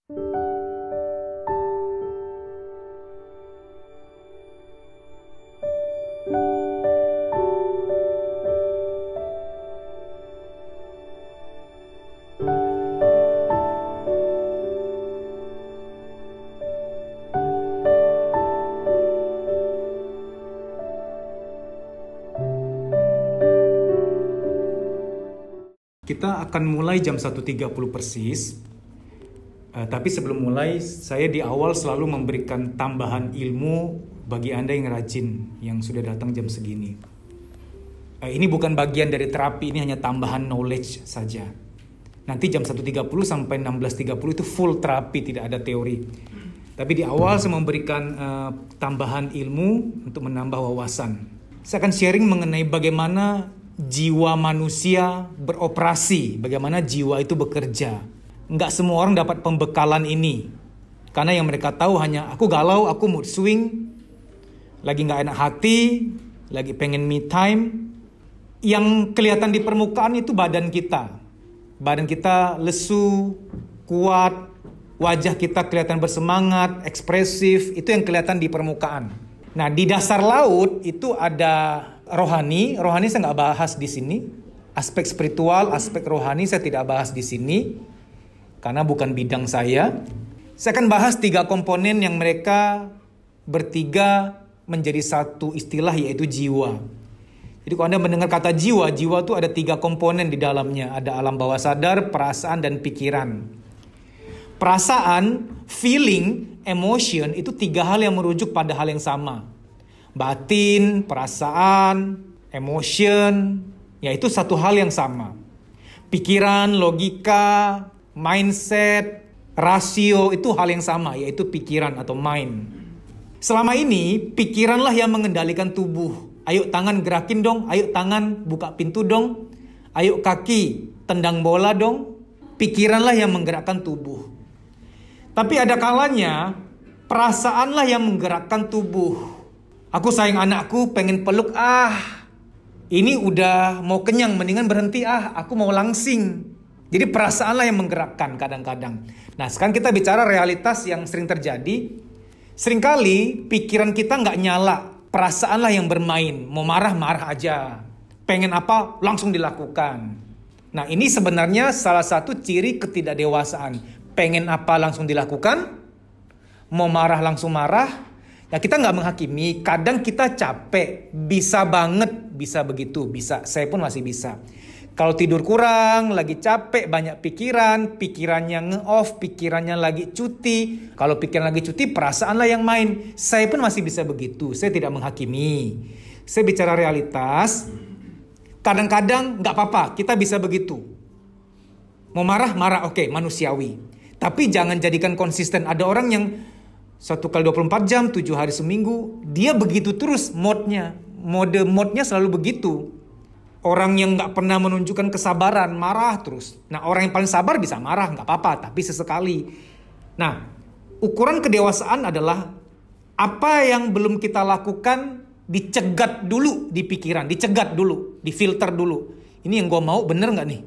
Kita akan mulai jam 1.30 persis. Tapi sebelum mulai, saya di awal selalu memberikan tambahan ilmu bagi Anda yang rajin, yang sudah datang jam segini. Ini bukan bagian dari terapi, ini hanya tambahan knowledge saja. Nanti jam 1.30 sampai 16.30 itu full terapi, tidak ada teori. Tapi di awal saya memberikan tambahan ilmu untuk menambah wawasan. Saya akan sharing mengenai bagaimana jiwa manusia beroperasi, bagaimana jiwa itu bekerja. Nggak semua orang dapat pembekalan ini. Karena yang mereka tahu hanya aku galau, aku mood swing, lagi nggak enak hati, lagi pengen me time. Yang kelihatan di permukaan itu badan kita. Badan kita lesu, kuat, wajah kita kelihatan bersemangat, ekspresif, itu yang kelihatan di permukaan. Nah, di dasar laut itu ada rohani saya nggak bahas di sini. Aspek spiritual, aspek rohani saya tidak bahas di sini karena bukan bidang saya. Saya akan bahas 3 komponen yang mereka bertiga menjadi satu istilah, yaitu jiwa. Jadi kalau Anda mendengar kata jiwa itu ada 3 komponen di dalamnya. Ada alam bawah sadar, perasaan, dan pikiran. Perasaan, feeling, emotion itu 3 hal yang merujuk pada hal yang sama. Batin, perasaan, emotion, yaitu satu hal yang sama. Pikiran, logika, mindset, rasio itu hal yang sama, yaitu pikiran atau mind. Selama ini, pikiranlah yang mengendalikan tubuh. Ayo tangan gerakin dong, ayo tangan buka pintu dong, ayo kaki tendang bola dong. Pikiranlah yang menggerakkan tubuh. Tapi ada kalanya, perasaanlah yang menggerakkan tubuh. Aku sayang anakku, pengen peluk, ini udah mau kenyang, mendingan berhenti, aku mau langsing. Jadi perasaanlah yang menggerakkan kadang-kadang. Nah, sekarang kita bicara realitas yang sering terjadi. Seringkali pikiran kita nggak nyala, perasaanlah yang bermain. Mau marah-marah aja, pengen apa langsung dilakukan. Nah, ini sebenarnya salah satu ciri ketidakdewasaan. Pengen apa langsung dilakukan, mau marah langsung marah. Ya, kita nggak menghakimi, kadang kita capek, bisa banget, bisa begitu, bisa. Saya pun masih bisa. Kalau tidur kurang, lagi capek, banyak pikiran, pikirannya nge-off, pikirannya lagi cuti. Kalau pikiran lagi cuti, perasaanlah yang main. Saya pun masih bisa begitu, saya tidak menghakimi. Saya bicara realitas, kadang-kadang nggak apa-apa, kita bisa begitu. Mau marah, marah, oke, manusiawi. Tapi jangan jadikan konsisten. Ada orang yang 1 kali 24 jam, 7 hari seminggu, dia begitu terus modnya. Modnya selalu begitu. Orang yang gak pernah menunjukkan kesabaran, marah terus. Nah, orang yang paling sabar bisa marah, gak apa-apa, tapi sesekali. Nah, ukuran kedewasaan adalah apa yang belum kita lakukan dicegat dulu di pikiran, dicegat dulu, difilter dulu. Ini yang gue mau, bener gak nih?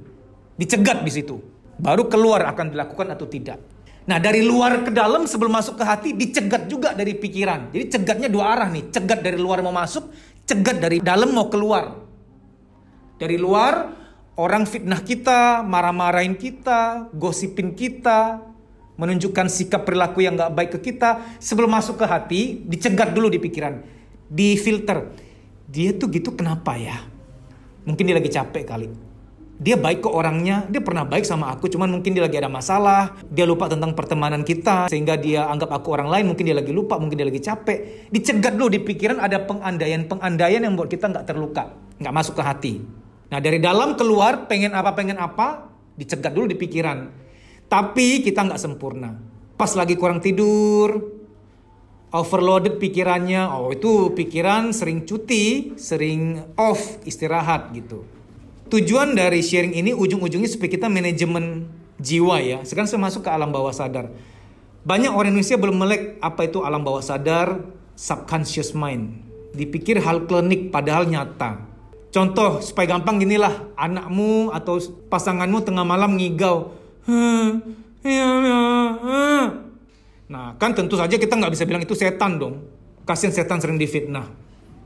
Dicegat di situ. Baru keluar akan dilakukan atau tidak. Nah, dari luar ke dalam sebelum masuk ke hati dicegat juga dari pikiran. Jadi cegatnya 2 arah nih. Cegat dari luar mau masuk, cegat dari dalam mau keluar. Dari luar, orang fitnah kita, marah-marahin kita, gosipin kita, menunjukkan sikap perilaku yang gak baik ke kita. Sebelum masuk ke hati, dicegat dulu di pikiran. Difilter. Dia tuh gitu kenapa ya? Mungkin dia lagi capek kali. Dia baik ke orangnya, dia pernah baik sama aku, cuman mungkin dia lagi ada masalah, dia lupa tentang pertemanan kita, sehingga dia anggap aku orang lain, mungkin dia lagi lupa, mungkin dia lagi capek. Dicegat dulu di pikiran, ada pengandaian yang buat kita gak terluka, gak masuk ke hati. Nah, dari dalam keluar, pengen apa, dicegat dulu di pikiran. Tapi kita gak sempurna. Pas lagi kurang tidur, overloaded pikirannya, itu pikiran sering cuti, sering off, istirahat gitu. Tujuan dari sharing ini ujung-ujungnya supaya kita manajemen jiwa ya. Sekarang saya masuk ke alam bawah sadar. Banyak orang Indonesia belum melek apa itu alam bawah sadar, subconscious mind. Dipikir hal klinik padahal nyata. Contoh supaya gampang ginilah, anakmu atau pasanganmu tengah malam ngigau. Nah, kan tentu saja kita nggak bisa bilang itu setan dong. Kasihan setan sering difitnah.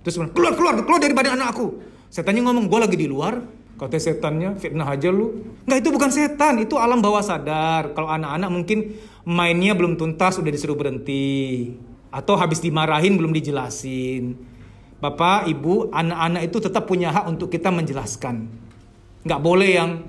Terus keluar dari badan anak aku. Setannya ngomong, gue lagi di luar. Katanya setannya, fitnah aja lu. Nggak, itu bukan setan, itu alam bawah sadar. Kalau anak-anak mungkin mainnya belum tuntas, udah disuruh berhenti. Atau habis dimarahin, belum dijelasin. Bapak, Ibu, anak-anak itu tetap punya hak untuk kita menjelaskan. Nggak boleh yang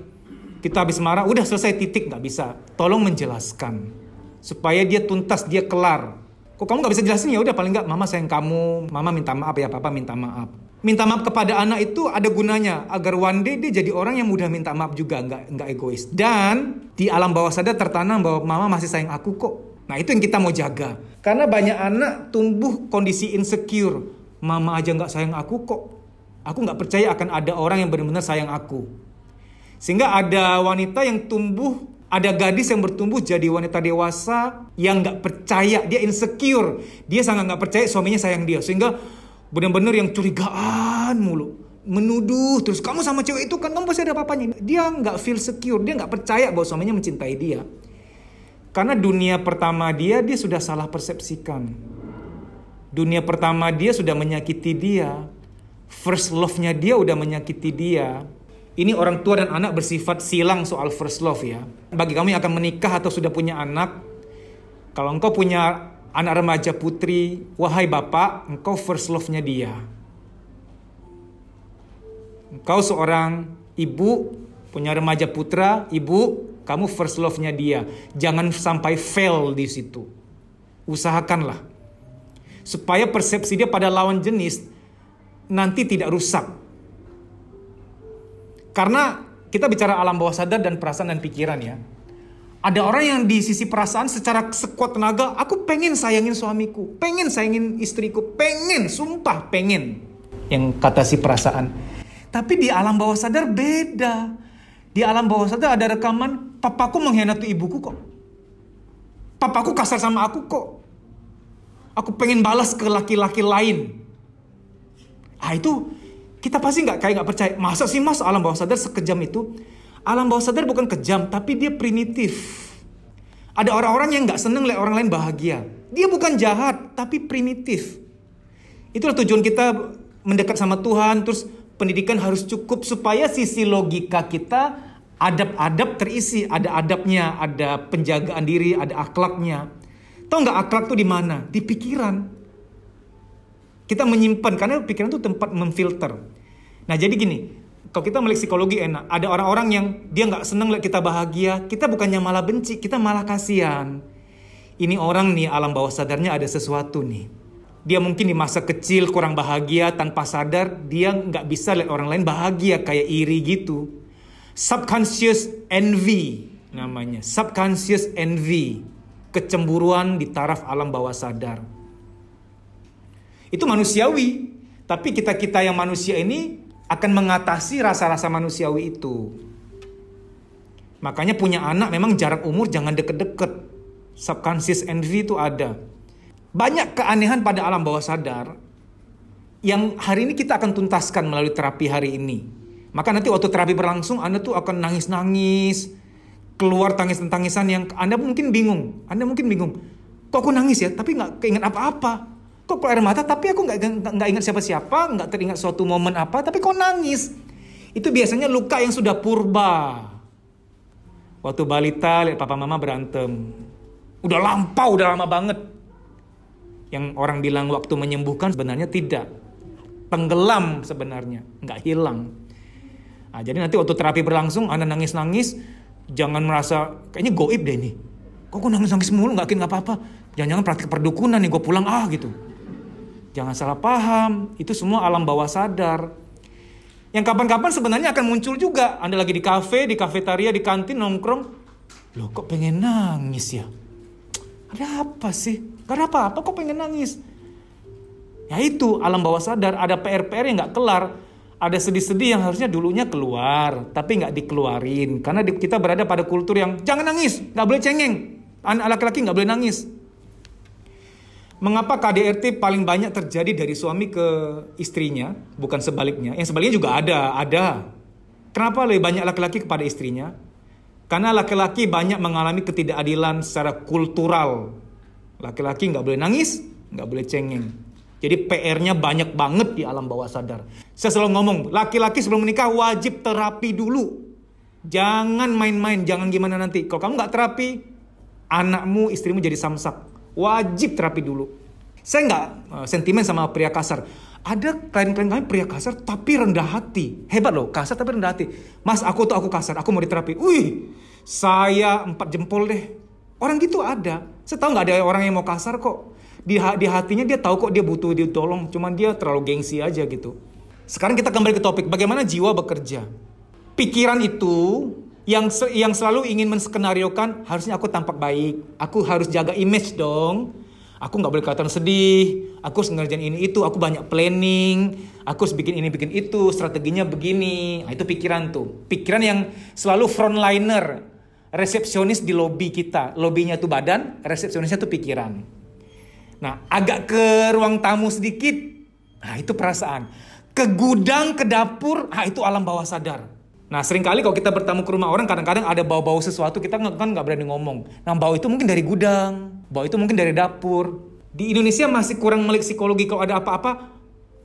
kita habis marah, udah selesai titik, nggak bisa. Tolong menjelaskan. Supaya dia tuntas, dia kelar. Kok kamu nggak bisa jelasin? Ya udah, paling nggak mama sayang kamu, mama minta maaf ya, papa minta maaf. Minta maaf kepada anak itu ada gunanya agar one day dia jadi orang yang mudah minta maaf juga, nggak egois. Dan di alam bawah sadar tertanam bahwa mama masih sayang aku kok. Nah, itu yang kita mau jaga. Karena banyak anak tumbuh kondisi insecure. Mama aja nggak sayang aku kok. Aku nggak percaya akan ada orang yang benar-benar sayang aku. Sehingga ada wanita yang tumbuh, ada gadis yang bertumbuh jadi wanita dewasa yang nggak percaya, dia insecure, dia sangat nggak percaya suaminya sayang dia, sehingga benar-benar yang curigaan mulu, menuduh terus, kamu sama cewek itu kan kamu pasti ada apa-apanya. Dia nggak feel secure, dia nggak percaya bahwa suaminya mencintai dia, karena dunia pertama dia sudah salah persepsikan, dunia pertama dia sudah menyakiti dia, first love-nya dia udah menyakiti dia. Ini orang tua dan anak bersifat silang soal first love ya. Bagi kamu yang akan menikah atau sudah punya anak, kalau engkau punya anak remaja putri, wahai bapak, engkau first love-nya dia. Engkau seorang ibu, punya remaja putra, ibu, kamu first love-nya dia. Jangan sampai fail di situ. Usahakanlah. Supaya persepsi dia pada lawan jenis nanti tidak rusak. Karena kita bicara alam bawah sadar dan perasaan dan pikiran ya. Ada orang yang di sisi perasaan secara sekuat tenaga, aku pengen sayangin suamiku, pengen sayangin istriku, pengen, sumpah pengen. Yang kata si perasaan. Tapi di alam bawah sadar beda. Di alam bawah sadar ada rekaman, papaku mengkhianati ibuku kok. Papaku kasar sama aku kok. Aku pengen balas ke laki-laki lain. Ah, itu kita pasti nggak percaya. Masa sih mas alam bawah sadar sekejam itu? Alam bawah sadar bukan kejam, tapi dia primitif. Ada orang-orang yang nggak seneng lihat orang lain bahagia. Dia bukan jahat, tapi primitif. Itulah tujuan kita mendekat sama Tuhan. Terus pendidikan harus cukup supaya sisi logika kita, adab-adab terisi. Ada adabnya, ada penjagaan diri, ada akhlaknya. Tahu nggak akhlak tuh di mana? Di pikiran. Kita menyimpan, karena pikiran itu tempat memfilter. Nah jadi gini, kalau kita melek psikologi enak. Ada orang-orang yang dia nggak seneng lihat kita bahagia. Kita bukannya malah benci, kita malah kasihan. Ini orang nih alam bawah sadarnya ada sesuatu nih. Dia mungkin di masa kecil kurang bahagia, tanpa sadar dia nggak bisa lihat orang lain bahagia, kayak iri gitu. Subconscious envy namanya. Subconscious envy. Kecemburuan di taraf alam bawah sadar. Itu manusiawi, tapi kita yang manusia ini akan mengatasi rasa-rasa manusiawi itu. Makanya punya anak memang jarak umur jangan deket-deket. Subconscious envy itu ada. Banyak keanehan pada alam bawah sadar yang hari ini kita akan tuntaskan melalui terapi hari ini. Maka nanti waktu terapi berlangsung Anda tuh akan nangis-nangis, keluar tangisan-tangisan yang Anda mungkin bingung. Kok aku nangis ya, tapi nggak keinget apa-apa. Kok keluar air mata, tapi aku nggak ingat siapa-siapa, nggak teringat suatu momen apa, tapi kok nangis? Itu biasanya luka yang sudah purba. Waktu balita lihat papa mama berantem, udah lampau, udah lama banget. Yang orang bilang waktu menyembuhkan, sebenarnya tidak, tenggelam sebenarnya, nggak hilang. Nah, jadi nanti waktu terapi berlangsung, Anda nangis-nangis, jangan merasa kayaknya goib deh nih. Kok gue nangis-nangis mulu, nggak apa-apa. Jangan-jangan praktik perdukunan nih, gue pulang gitu. Jangan salah paham, itu semua alam bawah sadar. Yang kapan-kapan sebenarnya akan muncul juga. Anda lagi di kafe, di kafetaria, di kantin, nongkrong. Loh kok pengen nangis ya? Ada apa sih? Gak ada apa-apa kok pengen nangis? Ya itu alam bawah sadar, ada PR-PR yang gak kelar. Ada sedih-sedih yang harusnya dulunya keluar, tapi gak dikeluarin. Karena kita berada pada kultur yang jangan nangis, gak boleh cengeng. Anak laki-laki gak boleh nangis. Mengapa KDRT paling banyak terjadi dari suami ke istrinya, bukan sebaliknya? Yang sebaliknya juga ada. Kenapa lebih banyak laki-laki kepada istrinya? Karena laki-laki banyak mengalami ketidakadilan secara kultural. Laki-laki nggak boleh nangis, nggak boleh cengeng. Jadi PR-nya banyak banget di alam bawah sadar. Saya selalu ngomong, laki-laki sebelum menikah wajib terapi dulu. Jangan main-main, jangan gimana nanti. Kalau kamu nggak terapi, anakmu, istrimu jadi samsak. Wajib terapi dulu. Saya nggak sentimen sama pria kasar. Ada klien-klien kami pria kasar tapi rendah hati. Hebat loh, kasar tapi rendah hati. Mas, aku kasar, aku mau diterapi. Wih, saya 4 jempol deh. Orang gitu ada. Saya tahu nggak ada orang yang mau kasar kok. Di hatinya dia tahu kok dia butuh ditolong. Cuman dia terlalu gengsi aja gitu. Sekarang kita kembali ke topik. Bagaimana jiwa bekerja. Pikiran itu yang selalu ingin menskenariokan, harusnya aku tampak baik. Aku harus jaga image dong. Aku nggak boleh kelihatan sedih. Aku harus ngerjain ini itu. Aku banyak planning. Aku harus bikin ini bikin itu. Strateginya begini. Nah, itu pikiran tuh. Pikiran yang selalu frontliner. Resepsionis di lobi kita. Lobinya tuh badan. Resepsionisnya tuh pikiran. Nah, agak ke ruang tamu sedikit. Nah, itu perasaan. Ke gudang, ke dapur. Nah, itu alam bawah sadar. Nah, seringkali kalau kita bertamu ke rumah orang, kadang-kadang ada bau-bau sesuatu, kita kan nggak berani ngomong. Nah, bau itu mungkin dari gudang, bau itu mungkin dari dapur. Di Indonesia masih kurang melek psikologi. Kalau ada apa-apa,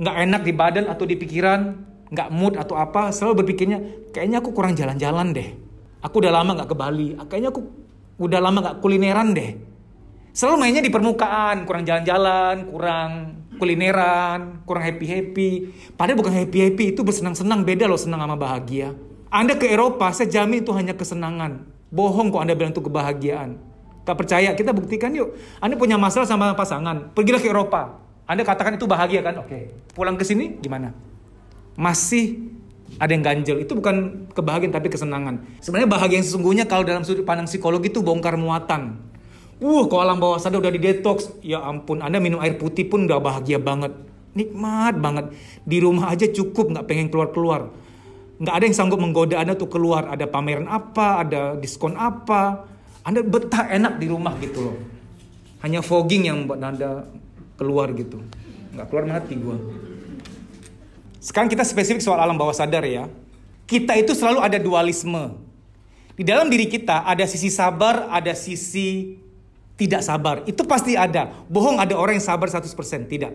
nggak enak di badan atau di pikiran, nggak mood atau apa, selalu berpikirnya, kayaknya aku kurang jalan-jalan deh. Aku udah lama nggak ke Bali, kayaknya aku udah lama nggak kulineran deh. Selalu mainnya di permukaan, kurang jalan-jalan, kurang kulineran, kurang happy-happy. Padahal bukan happy-happy, itu bersenang-senang, beda loh senang sama bahagia. Anda ke Eropa, saya jamin itu hanya kesenangan. Bohong kok Anda bilang itu kebahagiaan. Gak percaya, kita buktikan yuk. Anda punya masalah sama pasangan, pergilah ke Eropa. Anda katakan itu bahagia kan? Oke. Pulang ke sini gimana? Masih ada yang ganjel. Itu bukan kebahagiaan tapi kesenangan. Sebenarnya bahagia yang sesungguhnya kalau dalam sudut pandang psikologi itu bongkar muatan. Kalau alam bawah sadar udah di detox, ya ampun, Anda minum air putih pun udah bahagia banget. Nikmat banget. Di rumah aja cukup, gak pengen keluar-keluar. Gak ada yang sanggup menggoda Anda tuh keluar. Ada pameran apa, ada diskon apa. Anda betah enak di rumah gitu loh. Hanya fogging yang membuat Anda keluar gitu. Gak keluar mati gua. Sekarang kita spesifik soal alam bawah sadar ya. Kita itu selalu ada dualisme. Di dalam diri kita ada sisi sabar, ada sisi tidak sabar. Itu pasti ada. Bohong ada orang yang sabar 100%. Tidak.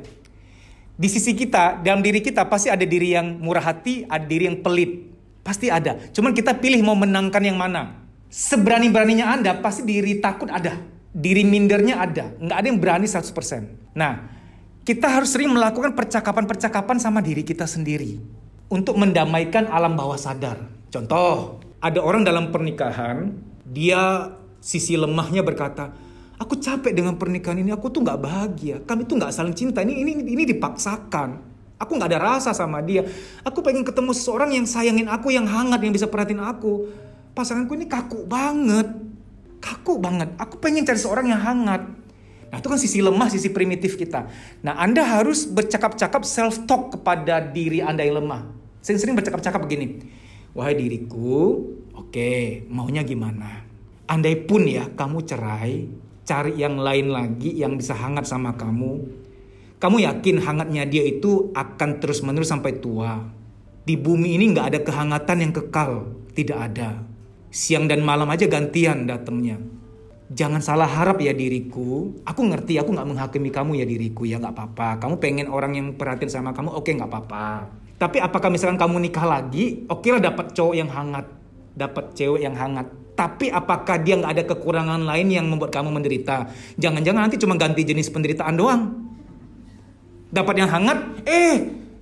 Di sisi kita, dalam diri kita pasti ada diri yang murah hati, ada diri yang pelit. Pasti ada. Cuman kita pilih mau menangkan yang mana. Seberani-beraninya Anda, pasti diri takut ada. Diri mindernya ada. Nggak ada yang berani 100%. Nah, kita harus sering melakukan percakapan-percakapan sama diri kita sendiri. Untuk mendamaikan alam bawah sadar. Contoh, ada orang dalam pernikahan, dia sisi lemahnya berkata, aku capek dengan pernikahan ini, aku tuh nggak bahagia. Kami tuh nggak saling cinta. Ini dipaksakan. Aku nggak ada rasa sama dia. Aku pengen ketemu seseorang yang sayangin aku, yang hangat, yang bisa perhatiin aku. Pasanganku ini kaku banget. Kaku banget. Aku pengen cari seorang yang hangat. Nah, itu kan sisi lemah, sisi primitif kita. Nah, Anda harus bercakap-cakap self-talk kepada diri Anda yang lemah. Sering-sering bercakap-cakap begini. Wahai diriku, oke, maunya gimana? Andai pun ya kamu cerai, cari yang lain lagi yang bisa hangat sama kamu. Kamu yakin hangatnya dia itu akan terus-menerus sampai tua? Di bumi ini gak ada kehangatan yang kekal. Tidak ada. Siang dan malam aja gantian datangnya. Jangan salah harap ya diriku. Aku ngerti, aku gak menghakimi kamu ya diriku. Ya gak apa-apa. Kamu pengen orang yang perhatiin sama kamu, oke gak apa-apa. Tapi apakah misalkan kamu nikah lagi, oke lah dapat cowok yang hangat. Dapat cewek yang hangat. Tapi apakah dia gak ada kekurangan lain yang membuat kamu menderita? Jangan-jangan nanti cuma ganti jenis penderitaan doang. Dapat yang hangat,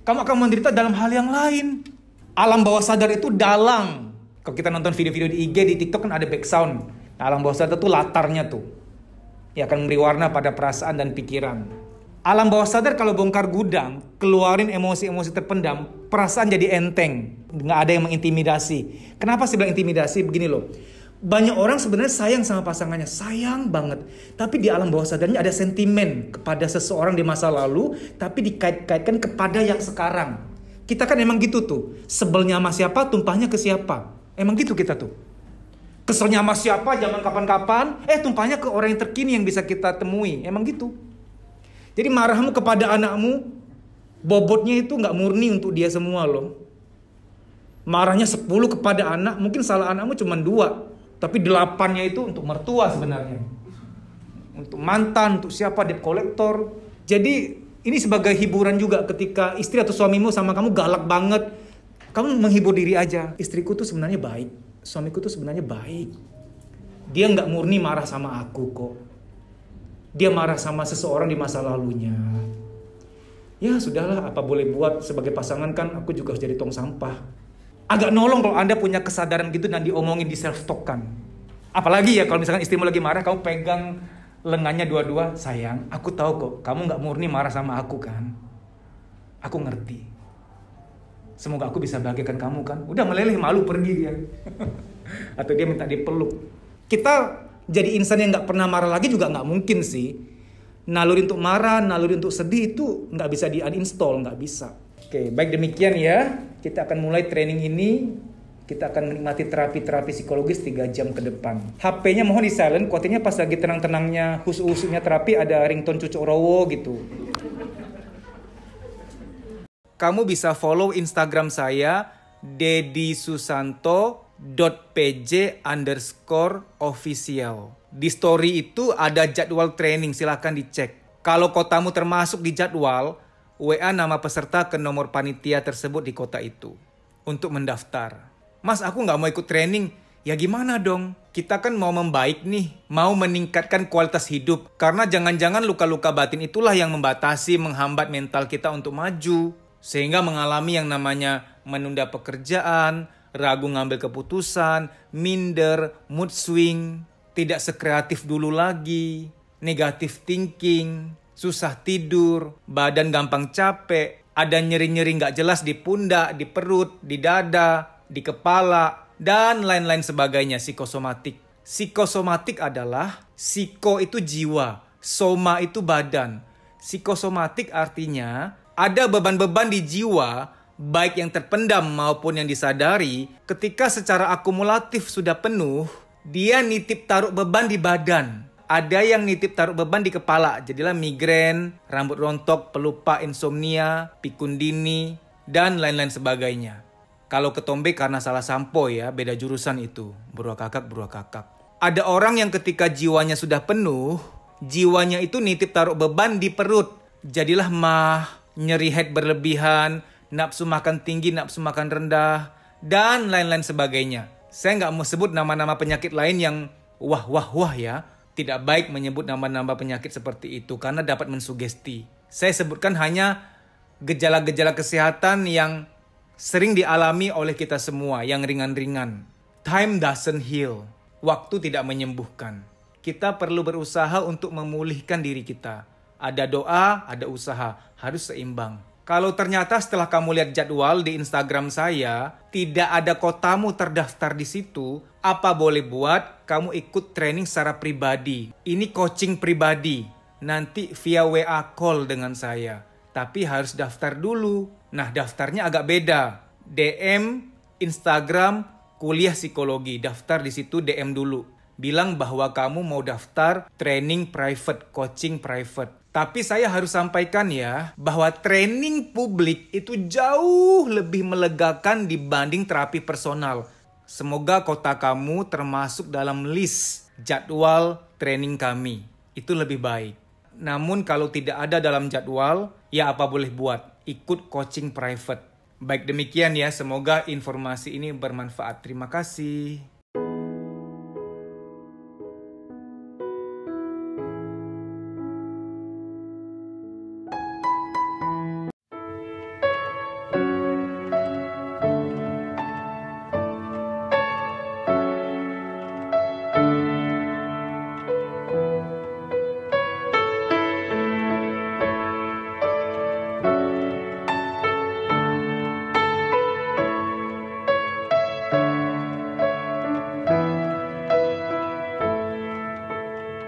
kamu akan menderita dalam hal yang lain. Alam bawah sadar itu dalang. Kalau kita nonton video-video di IG, di TikTok kan ada background. Nah, alam bawah sadar itu latarnya tuh. Ya akan memberi warna pada perasaan dan pikiran. Alam bawah sadar kalau bongkar gudang, keluarin emosi-emosi terpendam, perasaan jadi enteng. Nggak ada yang mengintimidasi. Kenapa sih bilang intimidasi? Begini loh. Banyak orang sebenarnya sayang sama pasangannya. Sayang banget. Tapi di alam bawah sadarnya ada sentimen kepada seseorang di masa lalu. Tapi dikait-kaitkan kepada yang sekarang. Kita kan emang gitu tuh. Sebelnya sama siapa, tumpahnya ke siapa. Emang gitu kita tuh. Keselnya sama siapa, zaman kapan-kapan. Tumpahnya ke orang yang terkini yang bisa kita temui. Emang gitu. Jadi marahmu kepada anakmu, bobotnya itu gak murni untuk dia semua loh. Marahnya 10 kepada anak, mungkin salah anakmu cuma 2. Tapi 8-nya itu untuk mertua sebenarnya. untuk mantan, untuk siapa, debt collector. Jadi ini sebagai hiburan juga ketika istri atau suamimu sama kamu galak banget. Kamu menghibur diri aja. Istriku tuh sebenarnya baik. Suamiku tuh sebenarnya baik. Dia nggak murni marah sama aku kok. Dia marah sama seseorang di masa lalunya. Ya sudahlah, apa boleh buat, sebagai pasangan kan aku juga harus jadi tong sampah. Agak nolong kalau Anda punya kesadaran gitu dan diomongin, di self talk kan. Apalagi ya kalau misalkan istrimu lagi marah, kamu pegang lengannya dua-dua, sayang, aku tahu kok kamu nggak murni marah sama aku kan. Aku ngerti. Semoga aku bisa bahagiakan kamu kan. Udah meleleh, malu pergi dia. Atau dia minta dipeluk. Kita jadi insan yang nggak pernah marah lagi juga nggak mungkin sih. Naluri untuk marah, naluri untuk sedih itu nggak bisa di-uninstall, nggak bisa. Oke, baik demikian ya. Kita akan mulai training ini. Kita akan menikmati terapi-terapi psikologis 3 jam ke depan. HP-nya mohon di silent, kuatnya pas lagi tenang-tenangnya, husu-husunya terapi ada ringtone Cucuk Rowo gitu. Kamu bisa follow Instagram saya, deddysusanto.pj_official. Di story itu ada jadwal training, silahkan dicek. Kalau kotamu termasuk di jadwal, WA nama peserta ke nomor panitia tersebut di kota itu untuk mendaftar. Mas, aku nggak mau ikut training. Ya gimana dong? Kita kan mau membaik nih, mau meningkatkan kualitas hidup. Karena jangan-jangan luka-luka batin itulah yang membatasi, menghambat mental kita untuk maju. Sehingga mengalami yang namanya menunda pekerjaan, ragu ngambil keputusan, minder, mood swing, tidak sekreatif dulu lagi, negative thinking, susah tidur, badan gampang capek, ada nyeri-nyeri nggak jelas di pundak, di perut, di dada, di kepala, dan lain-lain sebagainya, psikosomatik. Psikosomatik adalah, psiko itu jiwa, soma itu badan. Psikosomatik artinya ada beban-beban di jiwa, baik yang terpendam maupun yang disadari, ketika secara akumulatif sudah penuh, dia nitip taruh beban di badan. Ada yang nitip taruh beban di kepala, jadilah migrain, rambut rontok, pelupa, insomnia, pikun dini, dan lain-lain sebagainya. Kalau ketombe karena salah sampo ya, beda jurusan itu. Beruak kakak. Ada orang yang ketika jiwanya sudah penuh, jiwanya itu nitip taruh beban di perut. Jadilah mah, nyeri head berlebihan, nafsu makan tinggi, nafsu makan rendah, dan lain-lain sebagainya. Saya nggak mau sebut nama-nama penyakit lain yang wah ya. Tidak baik menyebut nama-nama penyakit seperti itu karena dapat mensugesti. Saya sebutkan hanya gejala-gejala kesehatan yang sering dialami oleh kita semua, yang ringan-ringan. Time doesn't heal. Waktu tidak menyembuhkan. Kita perlu berusaha untuk memulihkan diri kita. Ada doa, ada usaha. Harus seimbang. Kalau ternyata setelah kamu lihat jadwal di Instagram saya, tidak ada kotamu terdaftar di situ, apa boleh buat kamu ikut training secara pribadi. Ini coaching pribadi. Nanti via WA call dengan saya. Tapi harus daftar dulu. Nah, daftarnya agak beda. DM, Instagram, kuliah psikologi. Daftar di situ, DM dulu. Bilang bahwa kamu mau daftar training private, coaching private. Tapi saya harus sampaikan ya, bahwa training publik itu jauh lebih melegakan dibanding terapi personal. Semoga kota kamu termasuk dalam list jadwal training kami. Itu lebih baik. Namun kalau tidak ada dalam jadwal, ya apa boleh buat, ikut coaching private. Baik demikian ya, semoga informasi ini bermanfaat. Terima kasih.